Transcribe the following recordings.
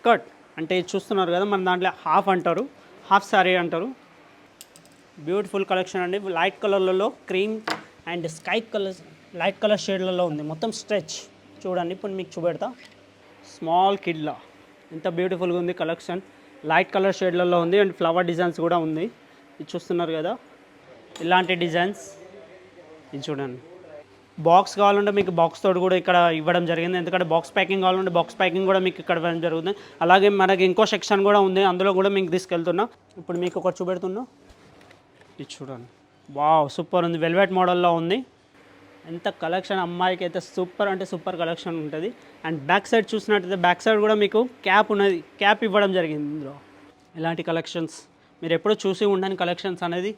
Skirt అంటే ఇది చూస్తున్నారు కదా, మన దాంట్లో హాఫ్ అంటారు, హాఫ్ సారీ అంటారు. బ్యూటిఫుల్ కలెక్షన్ అండి. లైట్ కలర్లలో cream and sky colour, light colour షేడ్లలో ఉంది. మొత్తం స్ట్రెచ్ చూడండి. ఇప్పుడు మీకు చూపెడతా. స్మాల్ కిడ్లా ఎంత బ్యూటిఫుల్గా ఉంది కలెక్షన్. లైట్ కలర్ షేడ్లలో ఉంది అండ్ ఫ్లవర్ డిజైన్స్ కూడా ఉంది. ఇది చూస్తున్నారు కదా, ఇలాంటి డిజైన్స్. ఇది చూడండి. బాక్స్ కావాలంటే మీకు బాక్స్ తోటి కూడా ఇక్కడ ఇవ్వడం జరిగింది. ఎందుకంటే బాక్స్ ప్యాకింగ్ కావాలంటే బాక్స్ ప్యాకింగ్ కూడా మీకు ఇక్కడ ఇవ్వడం జరుగుతుంది. అలాగే మనకి ఇంకో సెక్షన్ కూడా ఉంది, అందులో కూడా మీకు తీసుకెళ్తున్నా. ఇప్పుడు మీకు ఒకటి చూపెడుతున్నా. ఇది చూడండి. వావ్, సూపర్ ఉంది. వెల్వెట్ మోడల్లో ఉంది. ఎంత కలెక్షన్, అమ్మాయికి అయితే సూపర్ అంటే సూపర్ కలెక్షన్ ఉంటుంది. అండ్ బ్యాక్ సైడ్ చూసినట్టయితే బ్యాక్ సైడ్ కూడా మీకు క్యాప్ ఉన్నది, క్యాప్ ఇవ్వడం జరిగింది ఇందులో. ఇలాంటి కలెక్షన్స్ మీరు ఎప్పుడూ చూసి ఉండని కలెక్షన్స్ అనేది.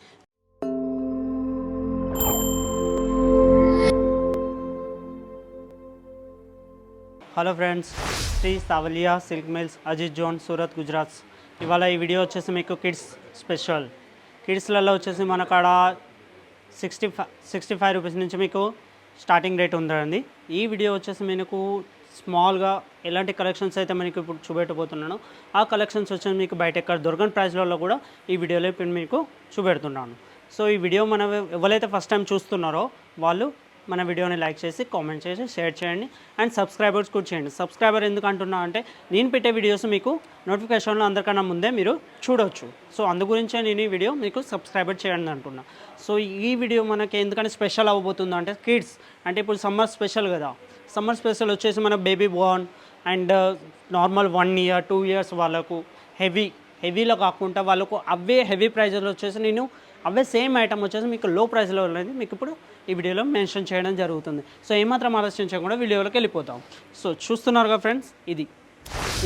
Hello friends, Shri Sawaliya silk mills, Ajit zone, Surat, Gujarat. ఇవాళ ఈ వీడియో వచ్చేసి మీకు కిడ్స్ స్పెషల్. కిడ్స్లలో వచ్చేసి మన కాడ 65 రూపీస్ నుంచి మీకు స్టార్టింగ్ రేట్ ఉందండి. ఈ వీడియో వచ్చేసి మీకు స్మాల్గా ఎలాంటి కలెక్షన్స్ అయితే మనకి ఇప్పుడు చూపెట్టబోతున్నాను, ఆ కలెక్షన్స్ వచ్చేసి మీకు బయట ఎక్కడ దొరకని ప్రైస్లలో కూడా ఈ వీడియోలో ఇప్పుడు మీకు చూపెడుతున్నాను. సో ఈ వీడియో ఎవరైతే ఫస్ట్ టైం చూస్తున్నారో వాళ్ళు మన వీడియోని లైక్ చేసి, కామెంట్ చేసి, షేర్ చేయండి. అండ్ సబ్స్క్రైబర్స్ కూడా చేయండి. సబ్స్క్రైబర్ ఎందుకు అంటున్నా అంటే నేను పెట్టే వీడియోస్ మీకు నోటిఫికేషన్లో అందరికన్నా ముందే మీరు చూడవచ్చు. సో అందు గురించే నేను ఈ వీడియో మీకు సబ్స్క్రైబర్ చేయండి అంటున్నా. సో ఈ వీడియో మనకి ఎందుకంటే స్పెషల్ అవ్వబోతుందో అంటే కిడ్స్ అంటే ఇప్పుడు సమ్మర్ స్పెషల్ కదా. సమ్మర్ స్పెషల్ వచ్చేసి మన baby born and normal 1 year 2 years వాళ్ళకు హెవీలో కాకుండా వాళ్ళకు అవే హెవీ ప్రైజెస్లో వచ్చేసి నేను అవే సేమ్ ఐటమ్ వచ్చేసి మీకు లో ప్రైస్లో అనేది మీకు ఇప్పుడు ఈ వీడియోలో మెన్షన్ చేయడం జరుగుతుంది. సో ఏమాత్రం ఆలస్యం చేయకుండా వీడియోలోకి వెళ్ళిపోతాం. సో చూస్తున్నారుగా ఫ్రెండ్స్, ఇది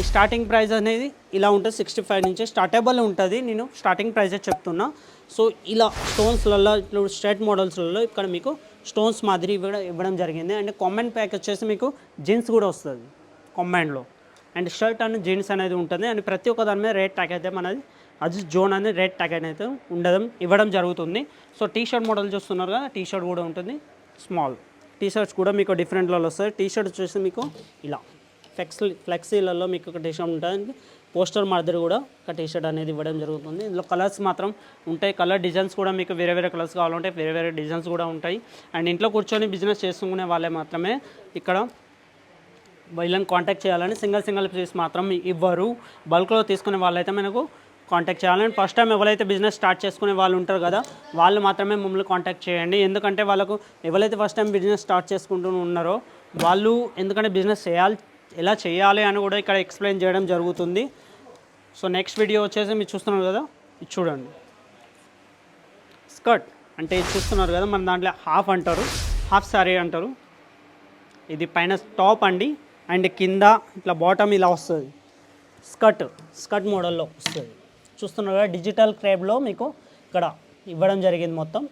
ఈ స్టార్టింగ్ ప్రైస్ అనేది ఇలా ఉంటుంది. 65 నుంచి స్టార్టబుల్ ఉంటుంది. నేను స్టార్టింగ్ ప్రైజే చెప్తున్నా. సో ఇలా స్టోన్స్లలో స్ట్రైట్ మోడల్స్లలో ఇక్కడ మీకు స్టోన్స్ మాదిరి ఇవ్వడం జరిగింది. అండ్ కాంబైన్ ప్యాక్ వచ్చేసి మీకు జీన్స్ కూడా వస్తుంది కాంబైన్లో. అండ్ షర్ట్ అండ్ జీన్స్ అనేది ఉంటుంది. అండ్ ప్రతి ఒక్క దాని మీద రేట్ ట్యాగ్ అయితే మనది అజిత్ జోన్ అనేది రేట్ ట్యాగ్ అయితే ఇవ్వడం జరుగుతుంది. సో టీ షర్ట్ మోడల్ చూస్తున్నారు కదా, టీ షర్ట్ కూడా ఉంటుంది. స్మాల్ టీ షర్ట్స్ కూడా మీకు డిఫరెంట్లలో వస్తాయి. టీ షర్ట్ వచ్చేసి మీకు ఇలా ఫ్లెక్సీలలో మీకు ఒక టీ షర్ట్ ఉంటుంది. పోస్టర్ మాదిరి కూడా ఒక టీ షర్ట్ అనేది ఇవ్వడం జరుగుతుంది. ఇందులో కలర్స్ మాత్రం ఉంటాయి. కలర్ డిజైన్స్ కూడా మీకు వేరే వేరే కలర్స్ కావాలంటే వేరే వేరే డిజైన్స్ కూడా ఉంటాయి. అండ్ ఇంట్లో కూర్చొని బిజినెస్ చేసుకునే వాళ్ళే మాత్రమే ఇక్కడ వీళ్ళని కాంటాక్ట్ చేయాలని, సింగిల్ పీస్ మాత్రం ఇవ్వరు. బల్క్లో తీసుకునే వాళ్ళైతే మనకు కాంటాక్ట్ చేయాలని. ఫస్ట్ టైం ఎవరైతే బిజినెస్ స్టార్ట్ చేసుకునే వాళ్ళు ఉంటారు కదా, వాళ్ళు మాత్రమే మమ్మల్ని కాంటాక్ట్ చేయండి. ఎందుకంటే వాళ్ళకు ఎవరైతే ఫస్ట్ టైం బిజినెస్ స్టార్ట్ చేసుకుంటూ ఉన్నారో వాళ్ళు ఎందుకంటే బిజినెస్ ఎలా చేయాలి అని కూడా ఇక్కడ ఎక్స్ప్లెయిన్ చేయడం జరుగుతుంది. సో నెక్స్ట్ వీడియో వచ్చేసి మీరు చూస్తున్నారు కదా, ఇది చూడండి. స్కర్ట్ అంటే ఇది చూస్తున్నారు కదా, మన దాంట్లో హాఫ్ అంటారు, హాఫ్ సారీ అంటారు. ఇది పైన టాప్ అండి, అండ్ కింద ఇట్లా బాటమ్ ఇలా వస్తుంది. స్కర్ట్ మోడల్లో వస్తుంది. చూస్తున్నారు కదా, డిజిటల్ క్రేప్లో మీకు ఇక్కడ ఇవ్వడం జరిగింది. మొత్తం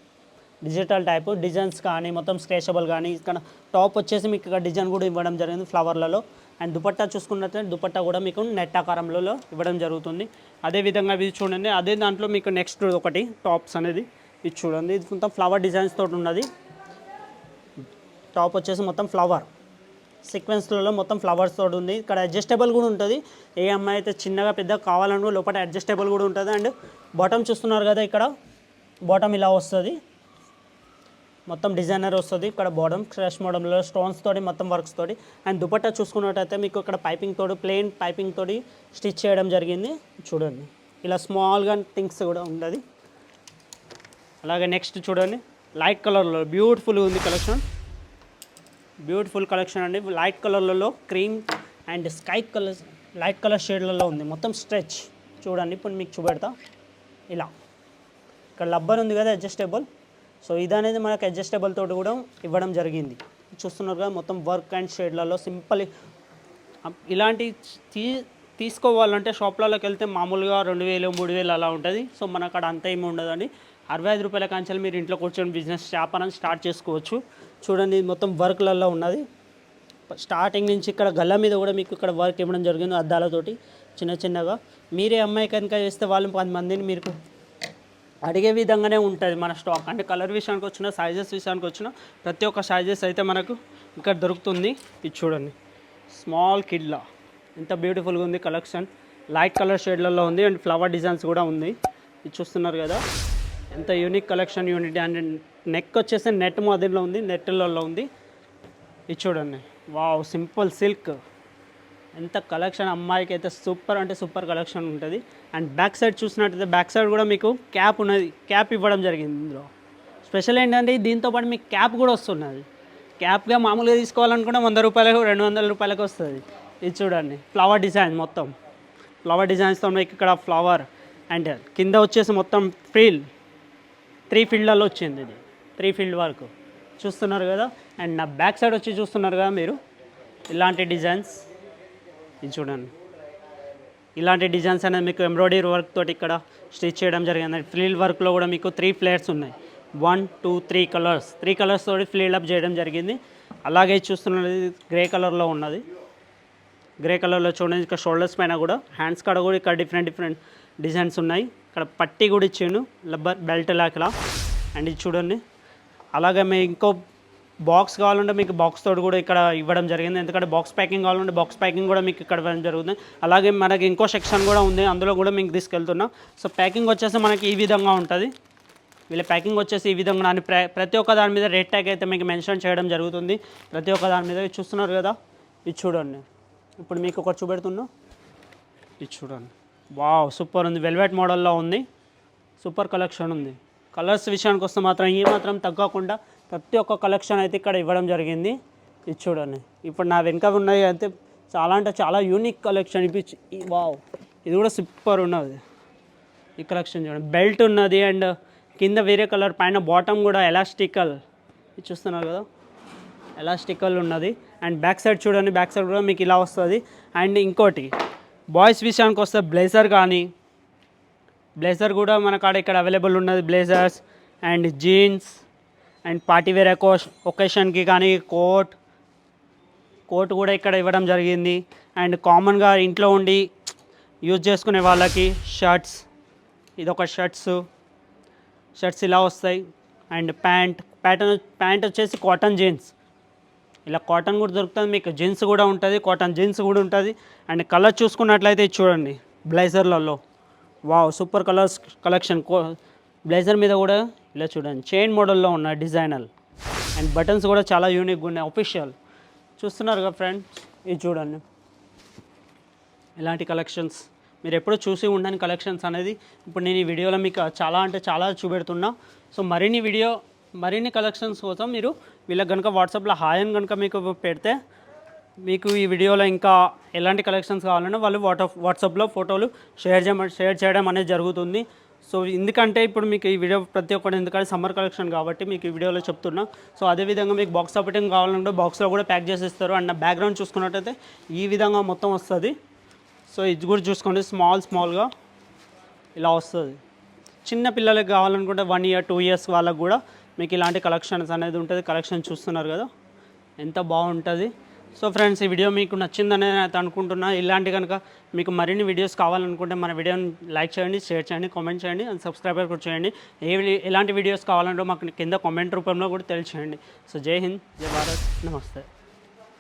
డిజిటల్ టైపు డిజైన్స్ కానీ మొత్తం స్ట్రెచబుల్ కానీ. ఇక్కడ టాప్ వచ్చేసి మీకు ఇక్కడ డిజైన్ కూడా ఇవ్వడం జరిగింది ఫ్లవర్లలో. అండ్ దుపట్టా చూసుకున్నట్లయితే దుపట్టా కూడా మీకు నెట్ ఆకారంలో ఇవ్వడం జరుగుతుంది. అదేవిధంగా ఇది చూడండి, అదే దాంట్లో మీకు నెక్స్ట్ ఒకటి టాప్స్ అనేది ఇది చూడండి. ఇది మొత్తం ఫ్లవర్ డిజైన్స్ తోటి ఉన్నది. టాప్ వచ్చేసి మొత్తం ఫ్లవర్ సీక్వెన్స్లలో మొత్తం ఫ్లవర్స్ తోటి ఉంది. ఇక్కడ అడ్జస్టబుల్ కూడా ఉంటుంది. ఏ అమ్మాయి అయితే చిన్నగా పెద్దగా కావాలనుకో లోపల అడ్జస్టబుల్ కూడా ఉంటుంది. అండ్ బాటమ్ చూస్తున్నారు కదా, ఇక్కడ బాటమ్ ఇలా వస్తుంది. మొత్తం డిజైనర్ వస్తుంది. ఇక్కడ బాటమ్ క్రష్ మోడల్లో స్టోన్స్ తోటి మొత్తం వర్క్స్ తోటి. అండ్ దుపట్టా చూసుకున్నట్టయితే మీకు ఇక్కడ పైపింగ్ తోటి, ప్లెయిన్ పైపింగ్ తోటి స్టిచ్ చేయడం జరిగింది. చూడండి, ఇలా స్మాల్గా థింగ్స్ కూడా ఉంటుంది. అలాగే నెక్స్ట్ చూడండి, లైట్ కలర్లో బ్యూటిఫుల్గా ఉంది కలెక్షన్. బ్యూటిఫుల్ కలెక్షన్ అండి. లైట్ కలర్లలో cream and sky colour, light colour షేడ్లలో ఉంది. మొత్తం స్ట్రెచ్ చూడండి. ఇప్పుడు మీకు చూపెడతా. ఇలా ఇక్కడ లబ్బర్ ఉంది కదా అడ్జస్టబుల్. సో ఇది అనేది మనకు అడ్జస్టబుల్ తోటి కూడా ఇవ్వడం జరిగింది. చూస్తున్నారు కదా, మొత్తం వర్క్ అండ్ షేడ్లలో సింపుల్. ఇలాంటి తీసుకోవాలంటే షాప్లలోకి వెళ్తే మామూలుగా 2000 3000 అలా ఉంటుంది. సో మన అక్కడ అంత ఏమి ఉండదండి. 65 రూపాయల కాంచెలు మీరు ఇంట్లో కూర్చొని బిజినెస్ వ్యాపారం స్టార్ట్ చేసుకోవచ్చు. చూడండి, మొత్తం వర్క్లలో ఉన్నది. స్టార్టింగ్ నుంచి ఇక్కడ గల్ల మీద కూడా మీకు ఇక్కడ వర్క్ ఇవ్వడం జరిగింది అద్దాలతోటి చిన్నగా. మీరే అమ్మాయి కనుక చేస్తే వాళ్ళు 10 మందిని మీరు అడిగే విధంగానే ఉంటుంది మన స్టాక్. అంటే కలర్ విషయానికి వచ్చినా, సైజెస్ విషయానికి వచ్చినా ప్రతి ఒక్క సైజెస్ అయితే మనకు ఇక్కడ దొరుకుతుంది. ఇది చూడండి, స్మాల్ కిడ్లా ఎంత బ్యూటిఫుల్గా ఉంది కలెక్షన్. లైట్ కలర్ షేడ్లలో ఉంది అండ్ ఫ్లవర్ డిజైన్స్ కూడా ఉంది. ఇది చూస్తున్నారు కదా, ఎంత unique collection, unity. And neck వచ్చేసి నెట్ మాదిరిలో ఉంది, నెట్లలో ఉంది. ఇది చూడండి, వావ్, సింపుల్ సిల్క్. ఎంత కలెక్షన్, అమ్మాయికి అయితే సూపర్ అంటే సూపర్ కలెక్షన్ ఉంటుంది. అండ్ బ్యాక్ సైడ్ చూసినట్టయితే బ్యాక్ సైడ్ కూడా మీకు క్యాప్ ఉన్నది, క్యాప్ ఇవ్వడం జరిగింది. ఇందులో స్పెషల్ ఏంటంటే దీంతో పాటు మీకు క్యాప్ కూడా వస్తున్నది. క్యాప్గా మామూలుగా తీసుకోవాలనుకుంటే 100 రూపాయలకు 200 రూపాయలకు వస్తుంది. ఇది చూడండి, ఫ్లవర్ డిజైన్, మొత్తం ఫ్లవర్ డిజైన్స్తో మీకు ఇక్కడ ఫ్లవర్ అండ్ కింద వచ్చేసి మొత్తం ఫీల్డ్ 3 ఫీల్డ్లలో వచ్చింది. ఇది 3 ఫీల్డ్ వరకు చూస్తున్నారు కదా. అండ్ నా బ్యాక్ సైడ్ వచ్చి చూస్తున్నారు కదా మీరు, ఇలాంటి డిజైన్స్. ఇది చూడండి, ఇలాంటి డిజైన్స్ అనేది మీకు ఎంబ్రాయిడరీ వర్క్ తోటి ఇక్కడ స్టిచ్ చేయడం జరిగింది. ఫ్లీల్ వర్క్లో కూడా మీకు 3 ఫ్లేయర్స్ ఉన్నాయి. 1, 2, 3 కలర్స్, 3 కలర్స్ తోటి ఫ్లీల్ అప్ చేయడం జరిగింది. అలాగే చూస్తున్నది గ్రే కలర్లో ఉన్నది. గ్రే కలర్లో చూడండి, ఇక్కడ షోల్డర్స్ పైన కూడా, హ్యాండ్స్ కాడ కూడా ఇక్కడ డిఫరెంట్ డిజైన్స్ ఉన్నాయి. ఇక్కడ పట్టీ కూడా ఇచ్చాను, రబ్బర్ బెల్ట్ లాగా. అండ్ ఇది చూడండి. అలాగే మీకు ఇంకో బాక్స్ కావాలంటే మీకు బాక్స్ తోటి కూడా ఇక్కడ ఇవ్వడం జరిగింది. ఎందుకంటే బాక్స్ ప్యాకింగ్ కావాలంటే బాక్స్ ప్యాకింగ్ కూడా మీకు ఇక్కడ ఇవ్వడం జరుగుతుంది. అలాగే మనకి ఇంకో సెక్షన్ కూడా ఉంది, అందులో కూడా మీకు తీసుకెళ్తున్నాం. సో ప్యాకింగ్ వచ్చేసి మనకి ఈ విధంగా ఉంటుంది. వీళ్ళ ప్యాకింగ్ వచ్చేసి ఈ విధంగా ప్రతి ఒక్క దాని మీద రేట్ ట్యాగ్ అయితే మీకు మెన్షన్ చేయడం జరుగుతుంది. ప్రతి ఒక్క దాని మీద చూస్తున్నారు కదా. ఇది చూడండి, ఇప్పుడు మీకు ఒకటి చూపెడుతున్నా. ఇది చూడండి, వావ్, సూపర్ ఉంది. వెల్వెట్ మోడల్లో ఉంది, సూపర్ కలెక్షన్ ఉంది. కలర్స్ విషయానికి వస్తే మాత్రం ఈ మాత్రం తగ్గకుండా ప్రతి ఒక్క కలెక్షన్ అయితే ఇక్కడ ఇవ్వడం జరిగింది. ఇది చూడండి, ఇప్పుడు నా వెనుక ఉన్నాయి అయితే చాలా అంటే చాలా యూనిక్ కలెక్షన్. వావ్, ఇది కూడా సూపర్ ఉన్నది. ఈ కలెక్షన్ చూడండి, బెల్ట్ ఉన్నది అండ్ కింద వేరే కలర్, పైన బాటమ్ కూడా ఎలాస్టికల్. ఇది చూస్తున్నారు కదా, ఎలాస్టికల్ ఉన్నది. అండ్ బ్యాక్ సైడ్ చూడండి, బ్యాక్ సైడ్ కూడా మీకు ఇలా వస్తుంది. అండ్ ఇంకోటి బాయ్స్ విషయానికి వస్తే బ్లేజర్ కానీ, బ్లేజర్ కూడా మన కాడ ఇక్కడ అవైలబుల్ ఉన్నది. Blazers and jeans and party wear ఒకేషన్కి కానీ కోట్ కూడా ఇక్కడ ఇవ్వడం జరిగింది. అండ్ కామన్గా ఇంట్లో ఉండి యూజ్ చేసుకునే వాళ్ళకి షర్ట్స్, ఇదొక షర్ట్స్ ఇలా వస్తాయి. అండ్ ప్యాంట్ వచ్చేసి కాటన్ జీన్స్, ఇలా కాటన్ కూడా దొరుకుతుంది మీకు. జీన్స్ కూడా ఉంటుంది, కాటన్ జీన్స్ కూడా ఉంటుంది. అండ్ కలర్ చూసుకున్నట్లయితే చూడండి, బ్లేజర్లలో wow, super colours collection. Blazer మీద కూడా ఇలా చూడండి, చైన్ మోడల్లో ఉన్న డిజైనర్. అండ్ బటన్స్ కూడా చాలా యూనిక్గా ఉన్నాయి, అఫీషియల్. చూస్తున్నారు కదా ఫ్రెండ్స్, ఇది చూడండి, ఇలాంటి కలెక్షన్స్ మీరు ఎప్పుడూ చూసి ఉండని కలెక్షన్స్ అనేది ఇప్పుడు నేను ఈ వీడియోలో మీకు చాలా అంటే చాలా చూపెడుతున్నా. సో మరిన్ని కలెక్షన్స్ కోసం మీరు వీళ్ళకి కనుక వాట్సాప్లో హాయ్ అని కనుక మీకు పెడితే మీకు ఈ వీడియోలో ఇంకా ఎలాంటి కలెక్షన్స్ కావాలన్నా వాళ్ళు వాట్సాప్లో ఫోటోలు షేర్ చేయడం అనేది జరుగుతుంది. సో ఎందుకంటే ఇప్పుడు మీకు ఈ వీడియో ప్రతి ఒక్కటి, ఎందుకంటే సమ్మర్ కలెక్షన్ కాబట్టి మీకు ఈ వీడియోలో చెప్తున్నా. సో అదేవిధంగా మీకు బాక్స్ ఆపరేటింగ్ కావాలంటే బాక్స్లో కూడా ప్యాక్ చేసి ఇస్తారు. అండ్ బ్యాక్గ్రౌండ్ చూసుకున్నట్టయితే ఈ విధంగా మొత్తం వస్తుంది. సో ఇది కూడా చూసుకోండి, స్మాల్గా ఇలా వస్తుంది. చిన్న పిల్లలకి కావాలనుకుంటే 1 year 2 years వాళ్ళకు కూడా మీకు ఇలాంటి కలెక్షన్స్ అనేది ఉంటుంది. కలెక్షన్ చూస్తున్నారు కదా, ఎంత బాగుంటుంది. సో ఫ్రెండ్స్, ఈ వీడియో మీకు నచ్చిందని నేను అనుకుంటున్నా. ఇలాంటి కనుక మీకు మరిన్ని వీడియోస్ కావాలనుకుంటే మన వీడియోని లైక్ చేయండి, షేర్ చేయండి, కామెంట్ చేయండి అండ్ సబ్స్క్రైబ్ కూడా చేయండి. ఎలాంటి వీడియోస్ కావాలంటే మాకు కింద కామెంట్ రూపంలో కూడా తెలియచేయండి. సో జై హింద్, జై భారత్, నమస్తే.